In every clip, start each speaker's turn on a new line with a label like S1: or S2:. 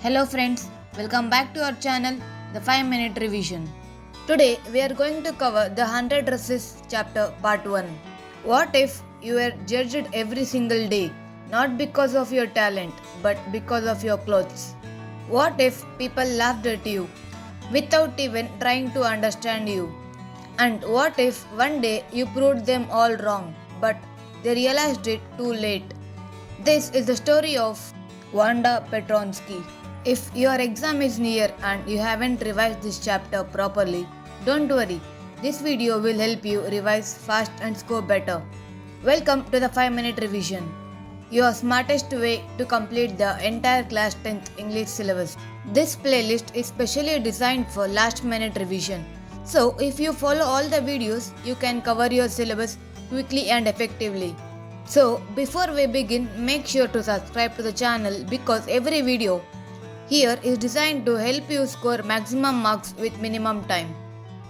S1: Hello friends, welcome back to our channel, the 5-minute revision. Today we are going to cover the 100 dresses chapter part 1. What if you were judged every single day, not because of your talent, but because of your clothes? What if people laughed at you without even trying to understand you? And what if one day you proved them all wrong, but they realized it too late? This is the story of Wanda Petronsky. If your exam is near and you haven't revised this chapter properly, don't worry. This video will help you revise fast and score better. Welcome to the 5-minute revision, your smartest way to complete the entire class 10th English syllabus. This playlist is specially designed for last-minute revision. So if you follow all the videos, you can cover your syllabus quickly and effectively. So before we begin, make sure to subscribe to the channel because every video here is designed to help you score maximum marks with minimum time.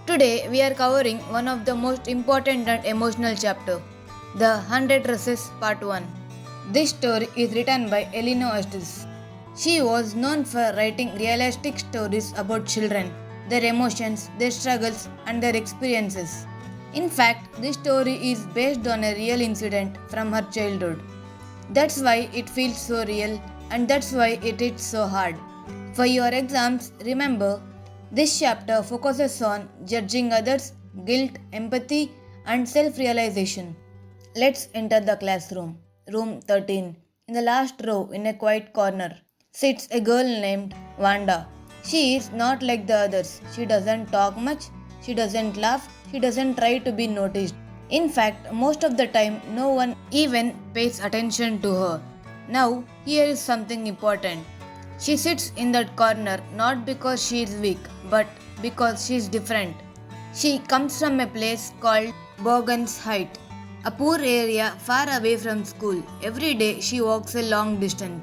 S1: Today we are covering one of the most important and emotional chapter, the 100 Dresses Part 1. This story is written by Eleanor Estes. She was known for writing realistic stories about children, their emotions, their struggles and their experiences. In fact, this story is based on a real incident from her childhood. That's why it feels so real and that's why it hits so hard. For your exams, remember, this chapter focuses on judging others, guilt, empathy, and self-realization. Let's enter the classroom. Room 13. In the last row, in a quiet corner, sits a girl named Wanda. She is not like the others. She doesn't talk much, she doesn't laugh, she doesn't try to be noticed. In fact, most of the time, no one even pays attention to her. Now, here is something important. She sits in that corner not because she is weak, but because she is different. She comes from a place called Bogan's Height, a poor area far away from school. Every day she walks a long distance.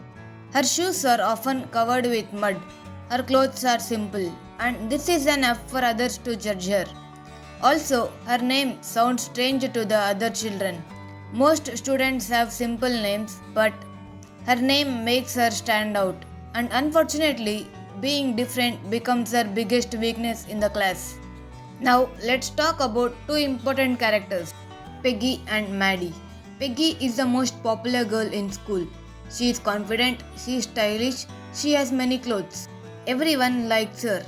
S1: Her shoes are often covered with mud. Her clothes are simple, and this is enough for others to judge her. Also, her name sounds strange to the other children. Most students have simple names, but her name makes her stand out. And unfortunately, being different becomes her biggest weakness in the class. Now, let's talk about two important characters, Peggy and Maddie. Peggy is the most popular girl in school. She is confident, she is stylish, she has many clothes. Everyone likes her.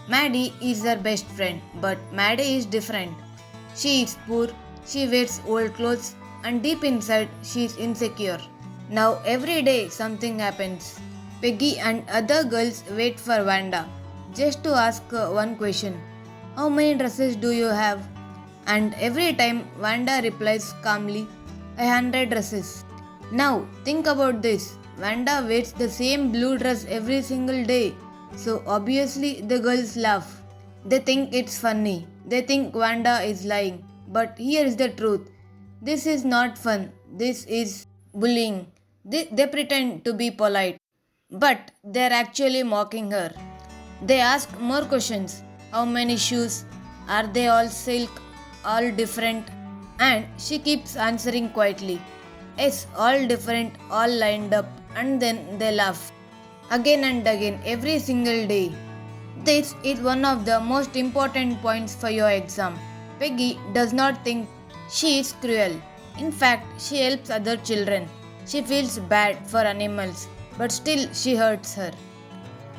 S1: Maddie is her best friend, but Maddie is different. She is poor, she wears old clothes, and deep inside she is insecure. Now, every day something happens. Peggy and other girls wait for Wanda just to ask her one question. How many dresses do you have? And every time Wanda replies calmly, 100 dresses. Now think about this. Wanda wears the same blue dress every single day. So obviously the girls laugh. They think it's funny. They think Wanda is lying. But here is the truth. This is not fun. This is bullying. They pretend to be polite, but they're actually mocking her. They ask more questions. How many shoes? Are they all silk? All different? And she keeps answering quietly. Yes, all different, all lined up. And then they laugh. Again and again, every single day. This is one of the most important points for your exam. Peggy does not think she is cruel. In fact, she helps other children. She feels bad for animals, but still she hurts her.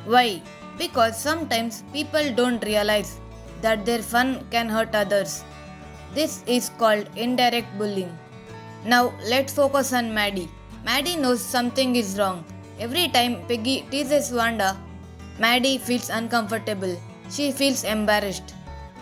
S1: Why? Because sometimes people don't realize that their fun can hurt others. This is called indirect bullying. Now let's focus on Maddie. Maddie knows something is wrong. Every time Peggy teases Wanda, Maddie feels uncomfortable. She feels embarrassed.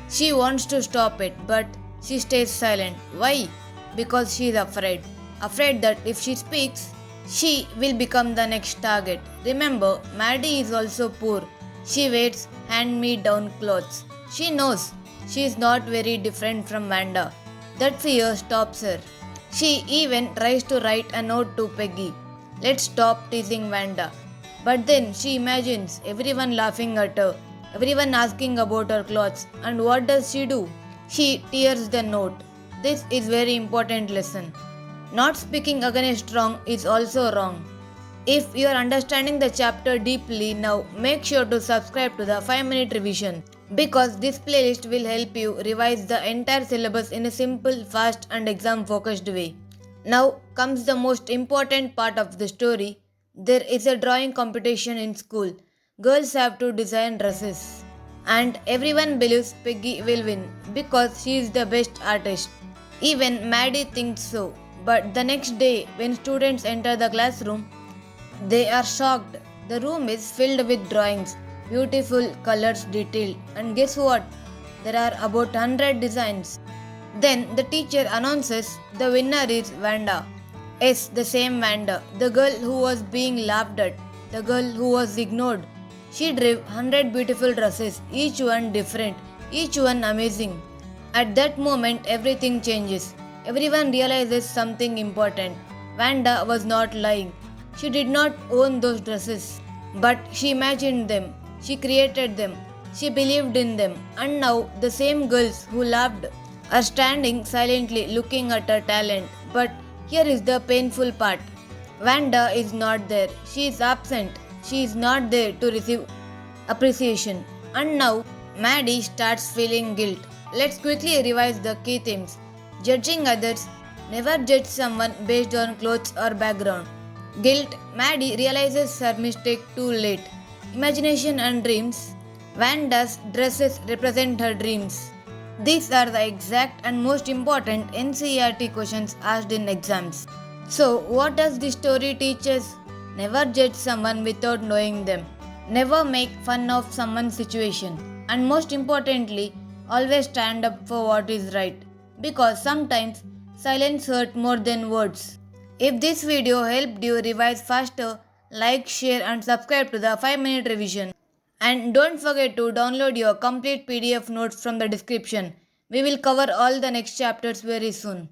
S1: She wants to stop it, but she stays silent. Why? Because she is afraid. Afraid that if she speaks, she will become the next target. Remember, Maddie is also poor. She wears hand-me-down clothes. She knows she is not very different from Wanda. That fear stops her. She even tries to write a note to Peggy. Let's stop teasing Wanda. But then she imagines everyone laughing at her, everyone asking about her clothes. And what does she do? She tears the note. This is very important lesson. Not speaking against wrong is also wrong. If you are understanding the chapter deeply now, make sure to subscribe to the 5-minute revision because this playlist will help you revise the entire syllabus in a simple, fast, and exam focused way. Now comes the most important part of the story. There is a drawing competition in school. Girls have to design dresses. And everyone believes Peggy will win because she is the best artist. Even Maddie thinks so. But the next day, when students enter the classroom, they are shocked. The room is filled with drawings, beautiful colors detailed. And guess what? There are about 100 designs. Then the teacher announces the winner is Vanda. Yes, the same Vanda, the girl who was being laughed at, the girl who was ignored. She drew 100 beautiful dresses, each one different, each one amazing. At that moment, everything changes. Everyone realizes something important. Vanda was not lying. She did not own those dresses, but she imagined them, she created them, she believed in them, and now the same girls who laughed are standing silently looking at her talent. But here is the painful part. Vanda is not there. She is absent. She is not there to receive appreciation. And now Maddie starts feeling guilt. Let's quickly revise the key themes. Judging others. Never judge someone based on clothes or background. Guilt. Maddie realizes her mistake too late. Imagination and dreams. Vanda's dresses represent her dreams. These are the exact and most important NCERT questions asked in exams. So, what does this story teach us? Never judge someone without knowing them. Never make fun of someone's situation. And most importantly, always stand up for what is right. Because sometimes silence hurts more than words. If this video helped you revise faster, like, share, and subscribe to the 5-minute revision. And don't forget to download your complete PDF notes from the description. We will cover all the next chapters very soon.